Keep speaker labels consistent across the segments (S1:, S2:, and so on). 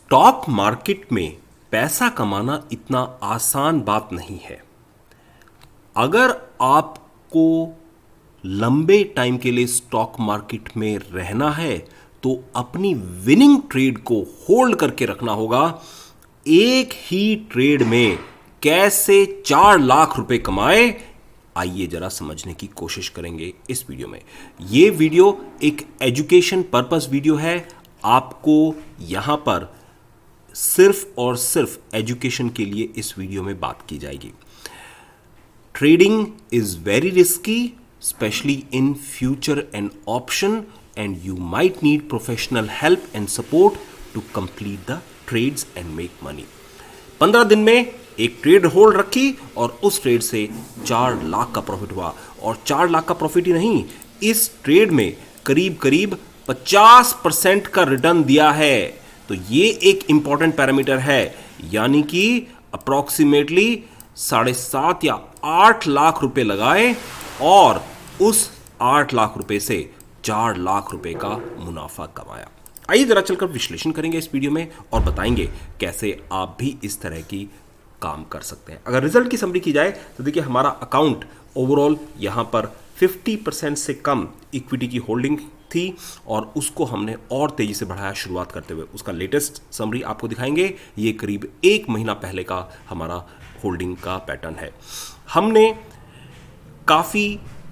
S1: Stock market में पैसा कमाना इतना आसान बात नहीं है। अगर आपको लंबे टाइम के लिए स्टॉक मार्केट में रहना है तो अपनी विनिंग ट्रेड को होल्ड करके रखना होगा। एक ही ट्रेड में कैसे 4 लाख रुपए कमाए, आइए जरा समझने की कोशिश करेंगे इस वीडियो में। यह वीडियो एक एजुकेशन पर्पस वीडियो है। आपको यहां पर सिर्फ और सिर्फ एजुकेशन के लिए इस वीडियो में बात की जाएगी। Trading is very risky, specially in future and option, and you might need professional help and support to complete the trades and make money. 15 दिन में एक ट्रेड होल्ड रखी और उस ट्रेड से 4 लाख का प्रॉफिट हुआ। और 4 लाख का प्रॉफिट ही नहीं, इस ट्रेड में करीब करीब 50% का रिटर्न दिया है। तो ये एक इंपॉर्टेंट पैरामीटर है, यानी कि अप्रॉक्सीमेटली 7.5 या 8 लाख रुपए लगाए और उस 8 लाख रुपए से 4 लाख रुपए का मुनाफा कमाया। आइए जरा चलकर विश्लेषण करेंगे इस वीडियो में और बताएंगे कैसे आप भी इस तरह की काम कर सकते हैं। अगर रिजल्ट की समरी की जाए तो देखिए, हमारा अकाउंट ओवरऑल यहां पर 50% से कम इक्विटी की होल्डिंग थी और उसको हमने और तेजी से बढ़ाया शुरुआत करते हुए। उसका लेटेस्ट समरी आपको दिखाएंगे। ये करीब 1 महीना पहले का हमारा होल्डिंग का पैटर्न है। हमने काफ़ी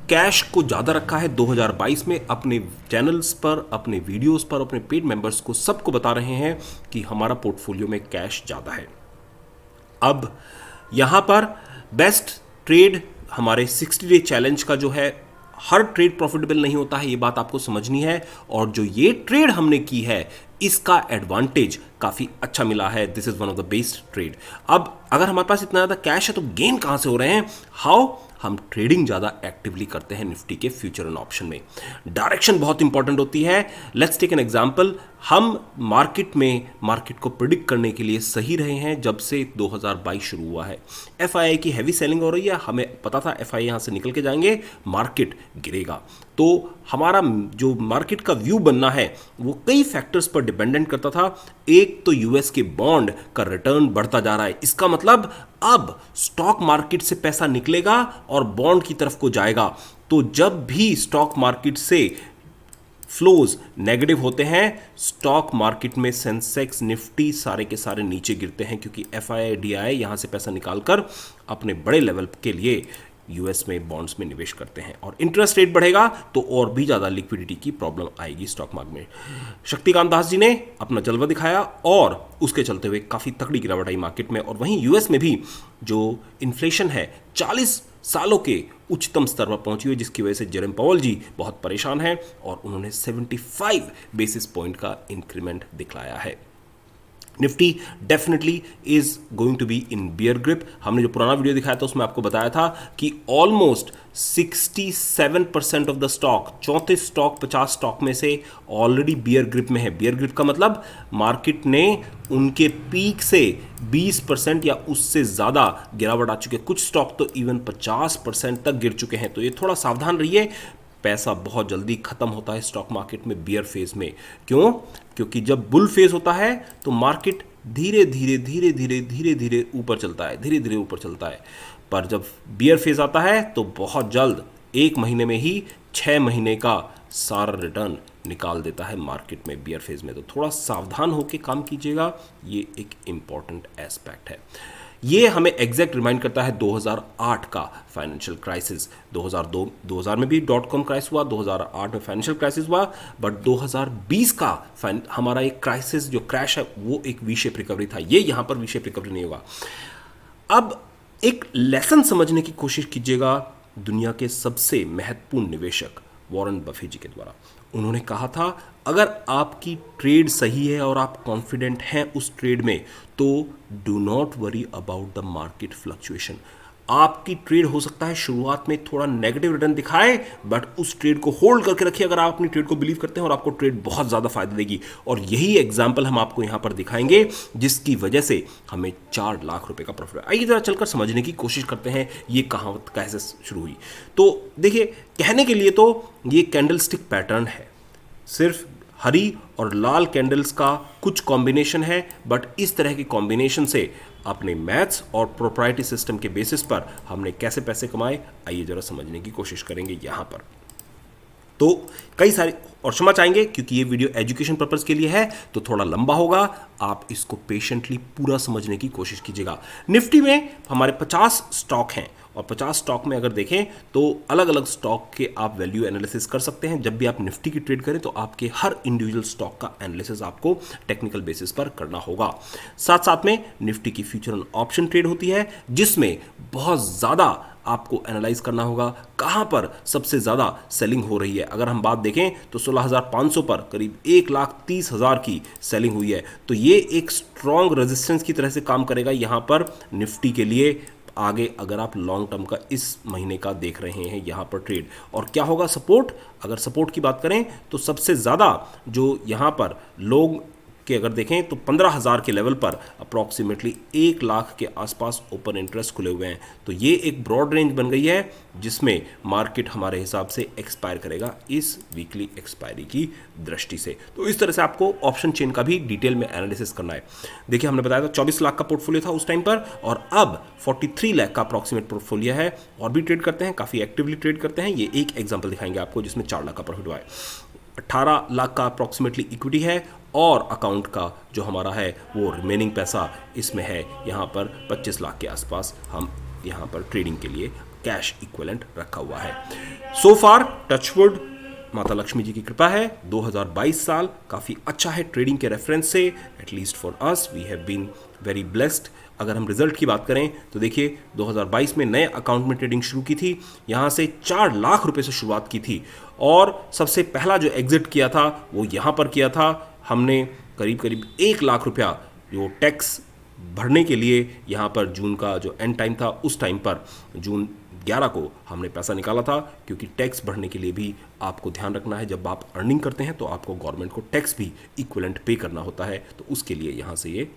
S1: कैश को ज़्यादा रखा है 2022 में। अपने चैनल्स पर, अपने वीडियोस पर, अपने पेड मेंबर्स को सबको बता रहे हैं कि हमारा पोर्टफोलियो में कैश ज़्यादा है। अब यहाँ पर बेस्ट ट्रेड हमारे 60 डे चैलेंज का जो है, हर ट्रेड प्रॉफिटेबल नहीं होता है, ये बात आपको समझनी है। और जो ये ट्रेड हमने की है इसका एडवांटेज काफ़ी अच्छा मिला है। This is one of the best trade. अब अगर हमारे पास इतना ज़्यादा कैश है तो गेन कहाँ से हो रहे हैं? हाउ? हम ट्रेडिंग ज़्यादा एक्टिवली करते हैं निफ्टी के फ्यूचर एंड ऑप्शन में। डायरेक्शन बहुत इंपॉर्टेंट होती है। Let's take an example. हम मार्केट को प्रिडिक्ट करने के लिए सही रहे हैं जब से 2022 शुरू हुआ है। एफआईआई की हैवी सेलिंग हो रही है, हमें पता था एफआईआई यहाँ से निकल के जाएंगे, मार्केट गिरेगा। तो हमारा जो मार्केट का व्यू बनना है वो कई फैक्टर्स पर डिपेंडेंट करता था। एक तो यूएस के बॉन्ड का रिटर्न बढ़ता जा रहा है, इसका मतलब अब स्टॉक मार्केट से पैसा निकलेगा और बॉन्ड की तरफ को जाएगा। तो जब भी स्टॉक मार्केट से फ्लोज नेगेटिव होते हैं, स्टॉक मार्केट में सेंसेक्स, निफ्टी सारे के सारे नीचे गिरते हैं, क्योंकि एफआईआई डीआई यहां से पैसा निकालकर अपने बड़े लेवल के लिए यूएस में बॉन्ड्स में निवेश करते हैं। और इंटरेस्ट रेट बढ़ेगा तो और भी ज़्यादा लिक्विडिटी की प्रॉब्लम आएगी स्टॉक मार्केट में। शक्तिकांत दास जी ने अपना जलवा दिखाया और उसके चलते हुए काफ़ी तगड़ी गिरावट आई मार्केट में। और वहीं यूएस में भी जो इन्फ्लेशन है 40 सालों के उच्चतम स्तर पर पहुंची हुई, जिसकी वजह से जेरम पावेल जी बहुत परेशान हैं और उन्होंने 75 बेसिस पॉइंट का इंक्रीमेंट दिखलाया है। Nifty definitely is going to be in bear grip. हमने जो पुराना वीडियो दिखाया था उसमें आपको बताया था कि almost 67% of the stock, 34 stock 50 stock में से ऑलरेडी बियर ग्रिप में है। बियर ग्रिप का मतलब मार्केट ने उनके पीक से 20% या उससे ज़्यादा गिरावट आ चुकी है। कुछ स्टॉक तो इवन 50% तक गिर चुके हैं। तो ये थोड़ा सावधान रहिए, पैसा बहुत जल्दी खत्म होता है स्टॉक मार्केट में बियर फेज में। क्यों? क्योंकि जब बुल फेज होता है तो मार्केट धीरे धीरे ऊपर चलता है, धीरे धीरे ऊपर चलता है। पर जब बियर फेज आता है तो बहुत जल्द, 1 महीने में ही 6 महीने का सारा रिटर्न निकाल देता है मार्केट में बियर फेज में। तो थोड़ा सावधान होकर काम कीजिएगा, ये एक इंपॉर्टेंट एस्पेक्ट है। ये हमें एग्जैक्ट रिमाइंड करता है 2008 का फाइनेंशियल क्राइसिस। 2000 में भी .com क्राइसिस हुआ, 2008 में फाइनेंशियल क्राइसिस हुआ, बट 2020 का हमारा एक क्राइसिस जो क्रैश है वो एक वी शेप रिकवरी था। ये यहाँ पर वी शेप रिकवरी नहीं होगा। अब एक लेसन समझने की कोशिश कीजिएगा दुनिया के सबसे महत्वपूर्ण निवेशक वॉरेन बफे जी के द्वारा। उन्होंने कहा था, अगर आपकी ट्रेड सही है और आप कॉन्फिडेंट हैं उस ट्रेड में, तो do not worry about the market fluctuation. आपकी ट्रेड हो सकता है शुरुआत में थोड़ा नेगेटिव रिटर्न दिखाए, बट उस ट्रेड को होल्ड करके रखिए अगर आप अपनी ट्रेड को बिलीव करते हैं, और आपको ट्रेड बहुत ज़्यादा फायदा देगी। और यही एग्जाम्पल हम आपको यहाँ पर दिखाएंगे जिसकी वजह से हमें 4 लाख रुपए का प्रॉफिट है। आइए जरा चलकर समझने की कोशिश करते हैं ये कहावत कैसे शुरू हुई। तो देखिए, कहने के लिए तो ये कैंडल स्टिक पैटर्न है, सिर्फ हरी और लाल कैंडल्स का कुछ कॉम्बिनेशन है, बट इस तरह के कॉम्बिनेशन से अपने मैथ्स और प्रोप्राइटी सिस्टम के बेसिस पर हमने कैसे पैसे कमाए, आइए जरा समझने की कोशिश करेंगे यहां पर। तो कई सारे, और क्षमा चाहेंगे क्योंकि ये वीडियो एजुकेशन पर्पस के लिए है तो थोड़ा लंबा होगा, आप इसको पेशेंटली पूरा समझने की कोशिश कीजिएगा। निफ्टी में हमारे 50 स्टॉक हैं और 50 स्टॉक में अगर देखें तो अलग अलग स्टॉक के आप वैल्यू एनालिसिस कर सकते हैं। जब भी आप निफ्टी की ट्रेड करें तो आपके हर इंडिविजुअल स्टॉक का एनालिसिस आपको टेक्निकल बेसिस पर करना होगा। साथ साथ में निफ्टी की फ्यूचर एंड ऑप्शन ट्रेड होती है जिसमें बहुत ज़्यादा आपको एनालाइज करना होगा कहां पर सबसे ज़्यादा सेलिंग हो रही है। अगर हम बात देखें तो 16,500 पर करीब 1,30,000 की सेलिंग हुई है, तो ये एक स्ट्रॉन्ग रेजिस्टेंस की तरह से काम करेगा यहां पर निफ्टी के लिए आगे, अगर आप लॉन्ग टर्म का इस महीने का देख रहे हैं यहां पर ट्रेड। और क्या होगा सपोर्ट, अगर सपोर्ट की बात करें तो सबसे ज़्यादा जो यहां पर लोग कि अगर देखें तो 15,000 के लेवल पर अप्रॉक्सीमेटली 1 लाख के आसपास ओपन इंटरेस्ट खुले हुए हैं। तो ये एक ब्रॉड रेंज बन गई है जिसमें मार्केट हमारे हिसाब से एक्सपायर करेगा इस वीकली एक्सपायरी की दृष्टि से। तो इस तरह से आपको ऑप्शन चेन का भी डिटेल में एनालिसिस करना है। देखिए हमने बताया था 24 लाख का पोर्टफोलियो था उस टाइम पर, और अब 43 लाख का अप्रॉक्सीमेट पोर्टफोलियो है। और भी ट्रेड करते हैं, काफ़ी एक्टिवली ट्रेड करते हैं। ये एक एग्जाम्पल दिखाएंगे आपको जिसमें 4 लाख का प्रॉफिट हुआ है। 18 लाख का अप्रॉक्सीमेटली इक्विटी है और अकाउंट का जो हमारा है वो रिमेनिंग पैसा इसमें है यहाँ पर 25 लाख के आसपास हम यहाँ पर ट्रेडिंग के लिए कैश इक्विवेलेंट रखा हुआ है। सो फार टचवुड माता लक्ष्मी जी की कृपा है 2022 साल काफ़ी अच्छा है ट्रेडिंग के रेफरेंस से। At least for us we have been very blessed. अगर हम रिजल्ट की बात करें तो देखिए 2022 में नए अकाउंट में ट्रेडिंग शुरू की थी, यहाँ से 4 लाख रुपए से शुरुआत की थी और सबसे पहला जो एग्जिट किया था वो यहाँ पर किया था। हमने करीब करीब 1 लाख रुपया जो टैक्स भरने के लिए यहाँ पर जून का जो एंड टाइम था उस टाइम पर जून 11 को हमने पैसा निकाला था, क्योंकि टैक्स भरने के लिए भी आपको ध्यान रखना है जब आप अर्निंग करते हैं तो आपको गवर्नमेंट को टैक्स भी इक्विवेलेंट पे करना होता है, तो उसके लिए यहाँ से ये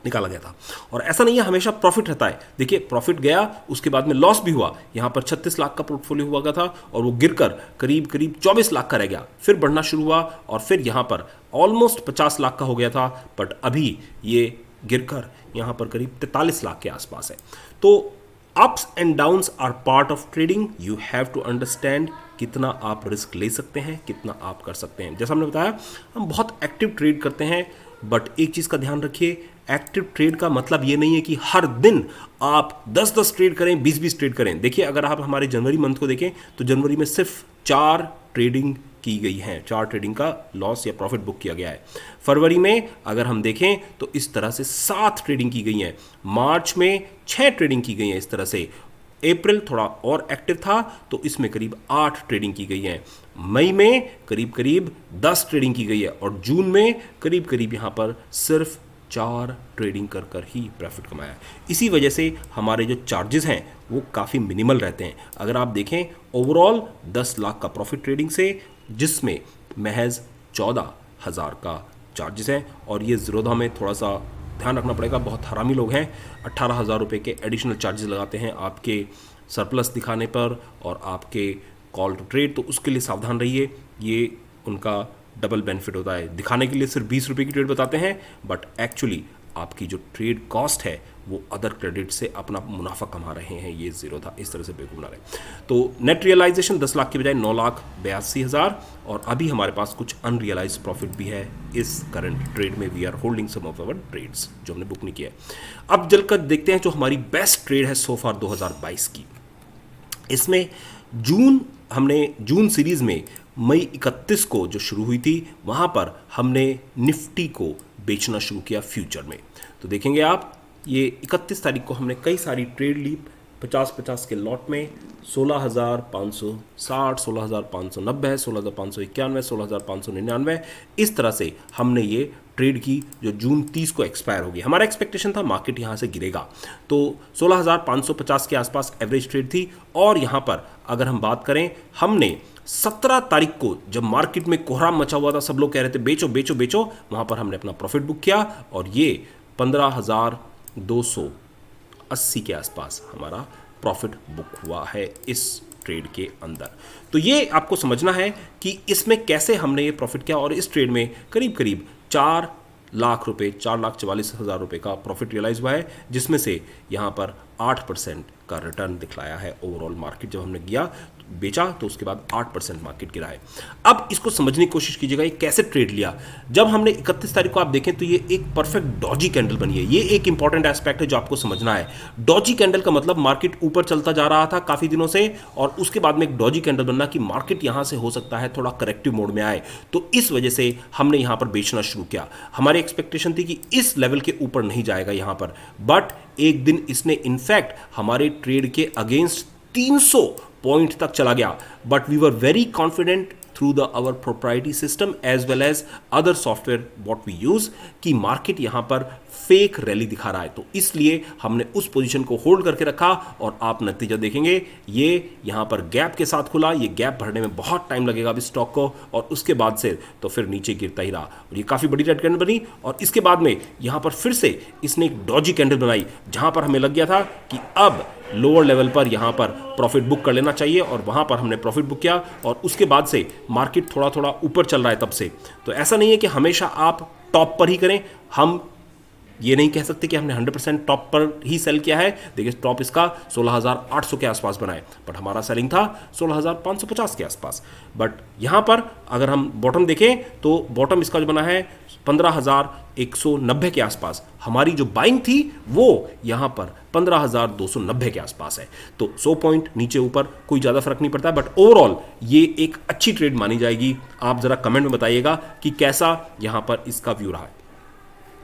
S1: निकाला गया था। और ऐसा नहीं है हमेशा प्रॉफिट रहता है। देखिए प्रॉफिट गया उसके बाद में लॉस भी हुआ। यहाँ पर 36 लाख का पोर्टफोलियो हुआ था और वो गिरकर करीब करीब 24 लाख का रह गया, फिर बढ़ना शुरू हुआ और फिर यहाँ पर ऑलमोस्ट 50 लाख का हो गया था, बट अभी ये गिरकर यहाँ पर करीब 43 लाख के आसपास है। तो ups and downs are part of trading. You have to understand कितना आप रिस्क ले सकते हैं, कितना आप कर सकते हैं। जैसा हमने बताया हम बहुत एक्टिव ट्रेड करते हैं, बट एक चीज़ का ध्यान रखिए, एक्टिव ट्रेड का मतलब ये नहीं है कि हर दिन आप 10-10 ट्रेड करें, 20-20 ट्रेड करें। देखिए अगर आप हमारे जनवरी मंथ को देखें तो जनवरी में सिर्फ 4 ट्रेडिंग की गई हैं, 4 ट्रेडिंग का लॉस या प्रॉफिट बुक किया गया है। फरवरी में अगर हम देखें तो इस तरह से 7 ट्रेडिंग की गई हैं, मार्च में 6 ट्रेडिंग की गई हैं इस तरह से, अप्रैल थोड़ा और एक्टिव था तो इसमें करीब 8 ट्रेडिंग की गई है, मई में करीब करीब 10 ट्रेडिंग की गई है और जून में करीब करीब यहाँ पर सिर्फ 4 ट्रेडिंग कर कर ही प्रॉफिट कमाया। इसी वजह से हमारे जो चार्जेस हैं वो काफ़ी मिनिमल रहते हैं। अगर आप देखें ओवरऑल 10 लाख का प्रॉफिट ट्रेडिंग से, जिसमें महज 14,000 का चार्जेस हैं। और ये ज़ीरोधा में थोड़ा सा ध्यान रखना पड़ेगा, बहुत हरामी लोग हैं, 18,000 रुपये के एडिशनल चार्जेस लगाते हैं आपके सरप्लस दिखाने पर और आपके कॉल टू ट्रेड, तो उसके लिए सावधान रहिए। ये उनका डबल बेनिफिट होता है, दिखाने के लिए सिर्फ 20 रुपये की ट्रेड बताते हैं, बट एक्चुअली आपकी जो ट्रेड कॉस्ट है वो अदर क्रेडिट से अपना मुनाफा कमा रहे हैं। ये जीरो था, इस तरह से बेवकूफ़ बना रहे। तो नेट रियलाइजेशन 10 लाख के बजाय 9,82,000 और अभी हमारे पास कुछ अनरियलाइज प्रॉफिट भी है इस करंट ट्रेड में। We are holding some of our trades जो हमने बुक नहीं किया है। अब जलकर देखते हैं जो हमारी बेस्ट ट्रेड है सो फार 2022 की। इसमें जून सीरीज़ में मई 31 को जो शुरू हुई थी वहाँ पर हमने निफ्टी को बेचना शुरू किया फ्यूचर में। तो देखेंगे आप ये 31 तारीख को हमने कई सारी ट्रेड ली 50-50 के लॉट में, 16,560, 16,590, 16,591, 16,599, इस तरह से हमने ये ट्रेड की जो जून 30 को एक्सपायर होगी। हमारा एक्सपेक्टेशन था मार्केट यहाँ से गिरेगा, तो 16,550 के आसपास एवरेज ट्रेड थी। और यहाँ पर अगर हम बात करें, हमने 17 तारीख को जब मार्केट में कोहराम मचा हुआ था, सब लोग कह रहे थे बेचो बेचो बेचो, वहाँ पर हमने अपना प्रॉफिट बुक किया और ये 15,280 के आसपास हमारा प्रॉफिट बुक हुआ है इस ट्रेड के अंदर। तो ये आपको समझना है कि इसमें कैसे हमने ये प्रॉफिट किया, और इस ट्रेड में करीब करीब 4,44,000 रुपये का प्रॉफिट रियलाइज हुआ है, जिसमें से यहाँ पर 8% का रिटर्न दिखलाया है ओवरऑल मार्केट। जब हमने किया बेचा तो उसके बाद 8% मार्केट गिरा है। अब इसको समझने की कोशिश कीजिएगा ये कैसे ट्रेड लिया। जब हमने 31 तारीख को आप देखें तो ये एक परफेक्ट डॉजी कैंडल बनी है। ये एक इंपॉर्टेंट एस्पेक्ट है जो आपको समझना है। डॉजी कैंडल का मतलब मार्केट ऊपर चलता जा रहा था काफी दिनों से, और उसके बाद में एक डॉजी कैंडल बनना कि मार्केट यहां से हो सकता है थोड़ा करेक्टिव मोड में आए, तो इस वजह से हमने यहां पर बेचना शुरू किया। हमारी एक्सपेक्टेशन थी कि इस लेवल के ऊपर नहीं जाएगा यहां पर, बट एक दिन इसने इनफैक्ट हमारे ट्रेड के अगेंस्ट 300 पॉइंट तक चला गया, but we were very confident through the our proprietary system as well as other software what we use कि मार्केट यहां पर फेक रैली दिखा रहा है, तो इसलिए हमने उस पोजीशन को होल्ड करके रखा। और आप नतीजा देखेंगे ये यहां पर गैप के साथ खुला। ये गैप भरने में बहुत टाइम लगेगा अभी स्टॉक को, और उसके बाद से तो फिर नीचे गिरता ही रहा, और ये काफी बड़ी रेड कैंडल बनी। और इसके बाद में यहां पर फिर से इसने एक डॉजी कैंडल बनाई, जहां पर हमें लग गया था कि अब लोअर लेवल पर यहां पर प्रॉफिट बुक कर लेना चाहिए, और वहां पर हमने प्रॉफिट बुक किया। और उसके बाद से मार्केट थोड़ा थोड़ा ऊपर चल रहा है तब से। तो ऐसा नहीं है कि हमेशा आप टॉप पर ही करें, हम ये नहीं कह सकते कि हमने 100% टॉप पर ही सेल किया है। देखिए टॉप इसका 16,800 के आसपास बना है, बट हमारा सेलिंग था 16,550 के आसपास। बट यहाँ पर अगर हम बॉटम देखें तो बॉटम इसका जो बना है 15,190 के आसपास। हमारी जो बाइंग थी वो यहाँ पर 15,290 के आसपास है। तो 100 पॉइंट नीचे ऊपर कोई ज़्यादा फर्क नहीं पड़ता, बट ओवरऑल ये एक अच्छी ट्रेड मानी जाएगी। आप ज़रा कमेंट में बताइएगा कि कैसा यहाँ पर इसका व्यू रहा है।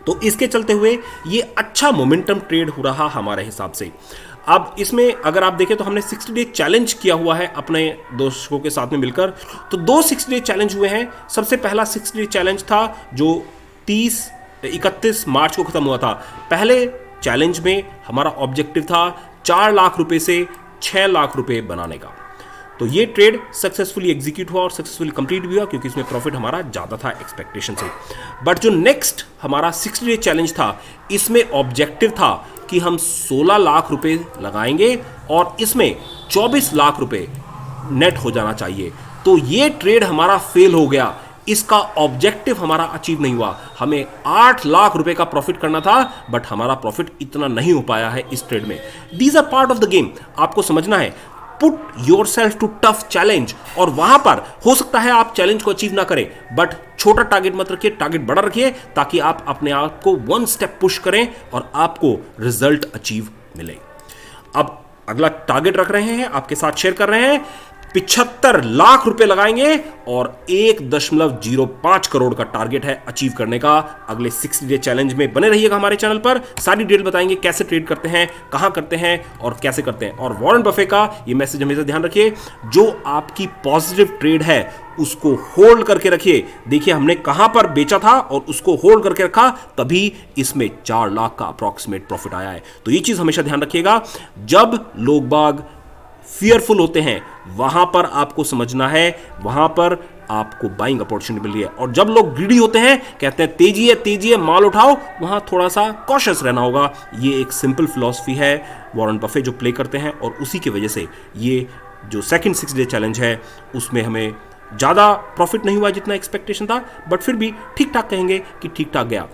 S1: तो इसके चलते हुए ये अच्छा मोमेंटम ट्रेड हो रहा हमारे हिसाब से। अब इसमें अगर आप देखें तो हमने 60 डे चैलेंज किया हुआ है अपने दोस्तों के साथ में मिलकर। तो 2 60 डे चैलेंज हुए हैं। सबसे पहला 60 डे चैलेंज था जो 31 मार्च को खत्म हुआ था। पहले चैलेंज में हमारा ऑब्जेक्टिव था 4 लाख रुपए से 6 लाख रुपए बनाने का। तो ये ट्रेड सक्सेसफुली एग्जीक्यूट हुआ और सक्सेसफुली कंप्लीट भी हुआ, क्योंकि इसमें प्रॉफिट हमारा ज़्यादा था एक्सपेक्टेशन से। बट जो नेक्स्ट हमारा 60 डे चैलेंज था, इसमें ऑब्जेक्टिव था कि हम 16 लाख रुपए लगाएंगे और इसमें 24 लाख रुपए नेट हो जाना चाहिए। तो ये ट्रेड हमारा फेल हो गया। इसका ऑब्जेक्टिव हमारा अचीव नहीं हुआ। हमें 8 लाख रुपए का प्रॉफिट करना था, बट हमारा प्रॉफिट इतना नहीं हो पाया है इस ट्रेड में। These are part of the game. आपको समझना है, put your self to tough challenge. और वहां पर हो सकता है आप चैलेंज को अचीव ना करें, बट छोटा टारगेट मत रखिए, टारगेट बड़ा रखिए, ताकि आप अपने आप को 1 स्टेप पुश करें और आपको रिजल्ट अचीव मिले। अब अगला टारगेट रख रहे हैं, आपके साथ शेयर कर रहे हैं। 75 लाख रुपए लगाएंगे और 1.05 करोड़ का टारगेट है अचीव करने का। अगले 60 डे चैलेंज में बने रहिएगा हमारे चैनल पर। सारी डिटेल बताएंगे, कैसे ट्रेड करते हैं, कहां करते हैं और कैसे करते हैं। और वॉरेन बफे का ये मैसेज हमेशा ध्यान रखिए, जो आपकी पॉजिटिव ट्रेड है उसको होल्ड करके रखिए। देखिए हमने कहां पर बेचा था और उसको होल्ड करके रखा, तभी इसमें 4 लाख का अप्रॉक्सीमेट प्रॉफिट आया है। तो ये चीज हमेशा ध्यान रखिएगा। जब लोग बाग फियरफुल होते हैं, वहां पर आपको समझना है, वहां पर आपको बाइंग अपॉर्चुनिटी मिल रही है। और जब लोग ग्रीडी होते हैं, कहते हैं तेजी है माल उठाओ, वहां थोड़ा सा कॉशियस रहना होगा। ये एक सिंपल फिलॉसफी है वॉरेन बफे जो प्ले करते हैं, और उसी की वजह से ये जो सेकंड 60 डे चैलेंज है उसमें हमें ज़्यादा प्रॉफिट नहीं हुआ जितना एक्सपेक्टेशन था, बट फिर भी ठीक ठाक कहेंगे कि ठीक ठाक गया।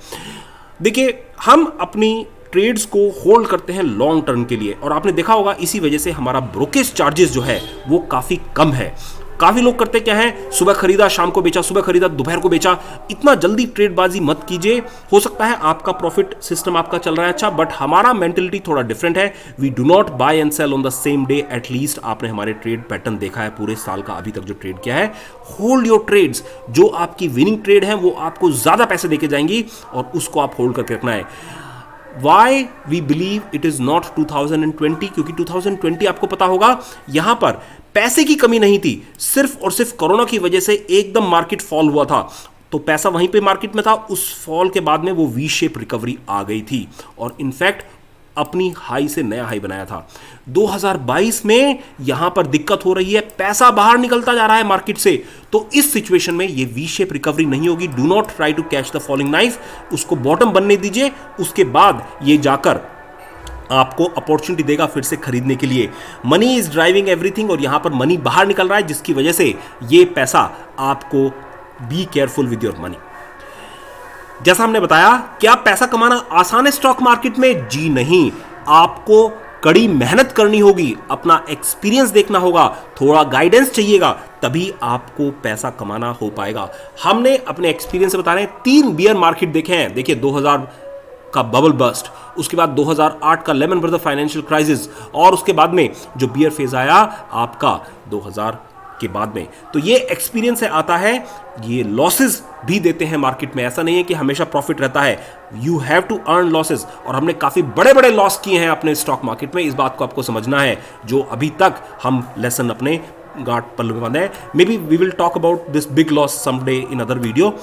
S1: देखिए हम अपनी ट्रेड्स को होल्ड करते हैं लॉन्ग टर्म के लिए, और आपने देखा होगा इसी वजह से हमारा ब्रोकेज चार्जेस जो है वो काफ़ी कम है। काफ़ी लोग करते क्या है, सुबह खरीदा शाम को बेचा, सुबह खरीदा दोपहर को बेचा। इतना जल्दी ट्रेडबाजी मत कीजिए। हो सकता है आपका प्रॉफिट सिस्टम आपका चल रहा है अच्छा, बट हमारा मेंटलिटी थोड़ा डिफरेंट है। We do not buy and sell on the same day. At least आपने हमारे ट्रेड पैटर्न देखा है पूरे साल का अभी तक जो ट्रेड किया है। Hold your trades. जो आपकी विनिंग ट्रेड है वो आपको ज़्यादा पैसे देके जाएंगी, और उसको आप होल्ड करके रखना है। Why we believe it is not 2020? क्योंकि 2020 आपको पता होगा यहां पर पैसे की कमी नहीं थी, सिर्फ और सिर्फ कोरोना की वजह से एकदम मार्केट फॉल हुआ था, तो पैसा वहीं पे मार्केट में था। उस फॉल के बाद में वो वी शेप रिकवरी आ गई थी, और इनफैक्ट अपनी हाई से नया हाई बनाया था। 2022 में यहां पर दिक्कत हो रही है, पैसा बाहर निकलता जा रहा है मार्केट से। तो इस सिचुएशन में ये वी शेप रिकवरी नहीं होगी। Do not try to catch the falling knife. उसको बॉटम बनने दीजिए, उसके बाद ये जाकर आपको अपॉर्चुनिटी देगा फिर से खरीदने के लिए। मनी इज ड्राइविंग एवरीथिंग, और यहां पर मनी बाहर निकल रहा है, जिसकी वजह से ये पैसा आपको, be careful with your money. जैसा हमने बताया, क्या पैसा कमाना आसान है स्टॉक मार्केट में? जी नहीं, आपको कड़ी मेहनत करनी होगी, अपना एक्सपीरियंस देखना होगा, थोड़ा गाइडेंस चाहिएगा, तभी आपको पैसा कमाना हो पाएगा। हमने अपने एक्सपीरियंस से बता रहे हैं, 3 बियर मार्केट देखे हैं। देखिए 2000 का बबल बस्ट, उसके बाद 2008 का लेमन ब्रदर फाइनेंशियल क्राइसिस, और उसके बाद में जो बियर फेज आया आपका 2000 के बाद में। तो ये एक्सपीरियंस से आता है। ये लॉसेस भी देते हैं मार्केट में, ऐसा नहीं है कि हमेशा प्रॉफिट रहता है। You have to earn losses, और हमने काफी बड़े बड़े लॉस किए हैं अपने स्टॉक मार्केट में। इस बात को आपको समझना है, जो अभी तक हम लेसन अपने गांठ पल्ले में बांधे हैं। Maybe we will talk about this big loss someday in other video.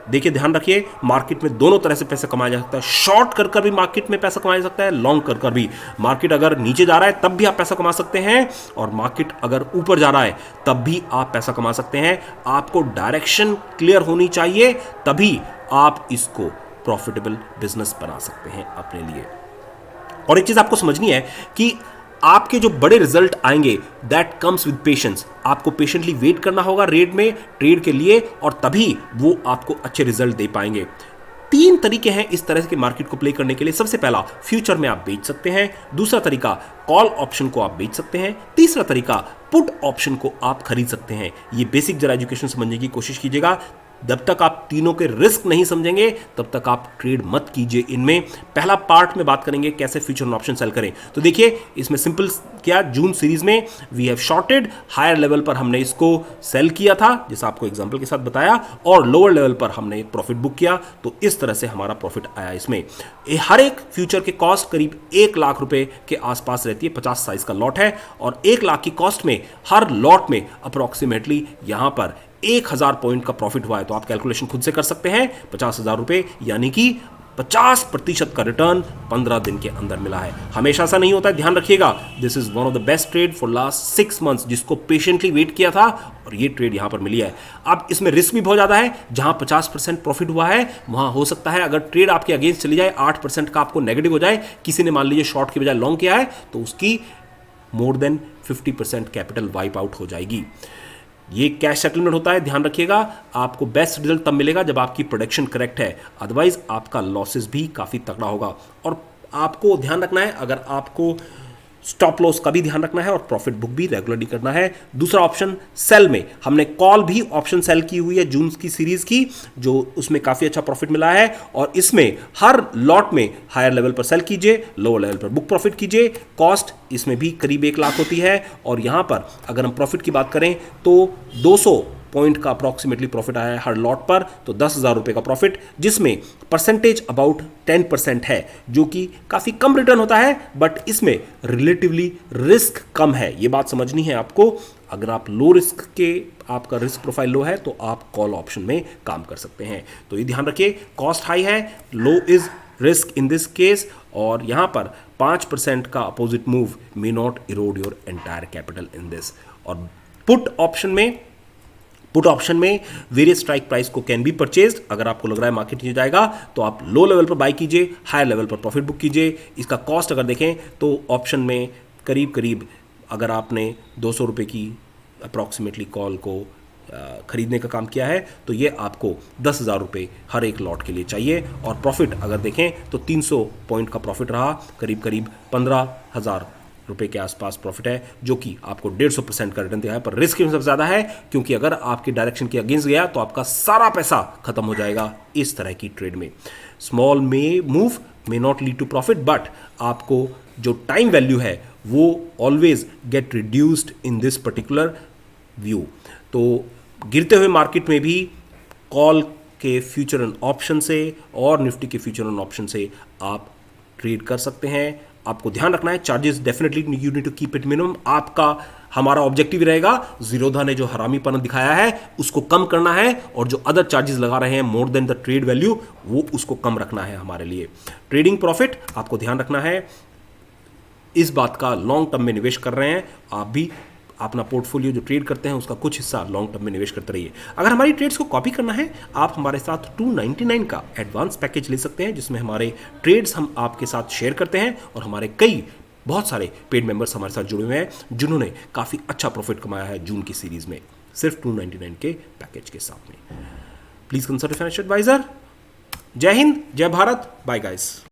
S1: देखिए, ध्यान रखिए, मार्केट में दोनों तरह से पैसा कमाया जा सकता है। शॉर्ट कर भी मार्केट में पैसा कमाया जा सकता है, लॉन्ग कर भी। मार्केट अगर नीचे जा रहा है तब भी आप पैसा कमा सकते हैं, और मार्केट अगर ऊपर जा रहा है तब भी आप पैसा कमा सकते हैं। आपको डायरेक्शन क्लियर होनी चाहिए, तभी आप इसको प्रॉफिटेबल बिजनेस बना सकते हैं अपने लिए। और एक चीज आपको समझनी है कि आपके जो बड़े रिजल्ट आएंगे, दैट कम्स विद पेशेंस। आपको पेशेंटली वेट करना होगा ट्रेड के लिए, और तभी वो आपको अच्छे रिजल्ट दे पाएंगे। 3 तरीके हैं इस तरह के मार्केट को प्ले करने के लिए। सबसे पहला, फ्यूचर में आप बेच सकते हैं। दूसरा तरीका, कॉल ऑप्शन को आप बेच सकते हैं। तीसरा तरीका, पुट ऑप्शन को आप खरीद सकते हैं। ये बेसिक जरा एजुकेशन समझने की कोशिश कीजिएगा। जब तक आप तीनों के रिस्क नहीं समझेंगे तब तक आप ट्रेड मत कीजिए इनमें। पहला पार्ट में बात करेंगे कैसे फ्यूचर में ऑप्शन सेल करें। तो देखिए, इसमें सिंपल क्या, जून सीरीज में we have shorted, higher level पर हमने इसको सेल किया था, जैसा आपको एग्जांपल के साथ बताया, और लोअर लेवल पर हमने प्रॉफिट बुक किया। तो इस तरह से हमारा प्रॉफिट आया इसमें। हर एक फ्यूचर के कॉस्ट करीब 1 लाख रुपए के आसपास रहती है। 50 साइज का लॉट है, और 1 लाख की कॉस्ट में हर लॉट में अप्रोक्सीमेटली यहां पर 1000 पॉइंट का प्रॉफिट हुआ है। तो आप कैलकुलेशन खुद से कर सकते हैं। 50,000 रुपए, यानी कि 50% का रिटर्न 15 दिन के अंदर मिला है। हमेशा ऐसा नहीं होता है, ध्यान रखिएगा। This is one of the best trade for last 6 months, जिसको पेशेंटली वेट किया था, और ये ट्रेड यहां पर मिली है। अब इसमें रिस्क भी बहुत ज्यादा है। जहां 50% प्रॉफिट हुआ है, वहां हो सकता है अगर ट्रेड आपके अगेंस्ट चली जाए, 8% का आपको नेगेटिव हो जाए, किसी ने मान लीजिए शॉर्ट की बजाय लॉन्ग किया है, तो उसकी more than 50% capital wipe out हो जाएगी। ये कैश सेटलमेंट होता है, ध्यान रखिएगा। आपको बेस्ट रिजल्ट तब मिलेगा जब आपकी प्रोडक्शन करेक्ट है, अदरवाइज आपका लॉसेस भी काफ़ी तगड़ा होगा। और आपको ध्यान रखना है, अगर आपको स्टॉप लॉस का भी ध्यान रखना है और प्रॉफिट बुक भी रेगुलरली करना है। दूसरा ऑप्शन, सेल में हमने कॉल भी ऑप्शन सेल की हुई है जून की सीरीज की, जो उसमें काफ़ी अच्छा प्रॉफिट मिला है। और इसमें हर लॉट में हायर लेवल पर सेल कीजिए, लोअर लेवल पर बुक प्रॉफिट कीजिए। कॉस्ट इसमें भी करीब 1 लाख होती है, और यहां पर अगर हम प्रॉफिट की बात करें तो 200 पॉइंट का अप्रॉक्सीमेटली प्रॉफिट आया है हर लॉट पर, तो 10,000 रुपए का प्रॉफिट, जिसमें परसेंटेज अबाउट 10% है, जो कि काफ़ी कम रिटर्न होता है, बट इसमें रिलेटिवली रिस्क कम है। ये बात समझनी है आपको। अगर आप लो रिस्क के, आपका रिस्क प्रोफाइल लो है, तो आप कॉल ऑप्शन में काम कर सकते हैं। तो ये ध्यान रखिए, कॉस्ट हाई है, low is risk in this case, और यहां पर 5% का opposite move may not erode your entire capital in this. और पुट ऑप्शन में वेरियस स्ट्राइक प्राइस को कैन बी परचेज्ड। अगर आपको लग रहा है मार्केट नीचे जाएगा, तो आप लो लेवल पर बाय कीजिए, हायर लेवल पर प्रॉफिट बुक कीजिए। इसका कॉस्ट अगर देखें तो ऑप्शन में करीब अगर आपने 200 रुपये की अप्रॉक्सीमेटली कॉल को खरीदने का काम किया है, तो ये आपको 10,000 रुपये हर एक लॉट के लिए चाहिए। और प्रॉफिट अगर देखें तो 300 पॉइंट का प्रॉफिट रहा, करीब 15,000 रुपए के आसपास प्रॉफिट है, जो कि आपको 150% का रिटर्न दिया है। पर रिस्क सबसे ज़्यादा है, क्योंकि अगर आपके डायरेक्शन के अगेंस्ट गया तो आपका सारा पैसा खत्म हो जाएगा इस तरह की ट्रेड में। Small move may not lead to profit, but आपको जो टाइम वैल्यू है वो always get reduced in this particular view. तो गिरते हुए मार्केट में भी कॉल के फ्यूचर एंड ऑप्शन से और निफ्टी के फ्यूचर एंड ऑप्शन से आप ट्रेड कर सकते हैं। आपको ध्यान रखना है, charges definitely you need to keep it minimum. हमारा ऑब्जेक्टिव रहेगा, जीरोधा ने जो हरामीपन दिखाया है उसको कम करना है, और जो अदर चार्जेस लगा रहे हैं more than the trade value, वो उसको कम रखना है हमारे लिए। ट्रेडिंग प्रॉफिट आपको ध्यान रखना है, इस बात का लॉन्ग टर्म में निवेश कर रहे हैं आप भी, अपना पोर्टफोलियो जो ट्रेड करते हैं उसका कुछ हिस्सा लॉन्ग टर्म में निवेश करते रहिए। अगर हमारी ट्रेड्स को कॉपी करना है, आप हमारे साथ 299 का एडवांस पैकेज ले सकते हैं, जिसमें हमारे ट्रेड्स हम आपके साथ शेयर करते हैं और हमारे बहुत सारे पेड मेंबर्स हमारे साथ जुड़े हुए हैं जिन्होंने काफ़ी अच्छा प्रॉफिट कमाया है जून की सीरीज में, सिर्फ 299 के पैकेज के साथ में। Please consult financial advisor. जय हिंद, जय भारत, बाय गाइस।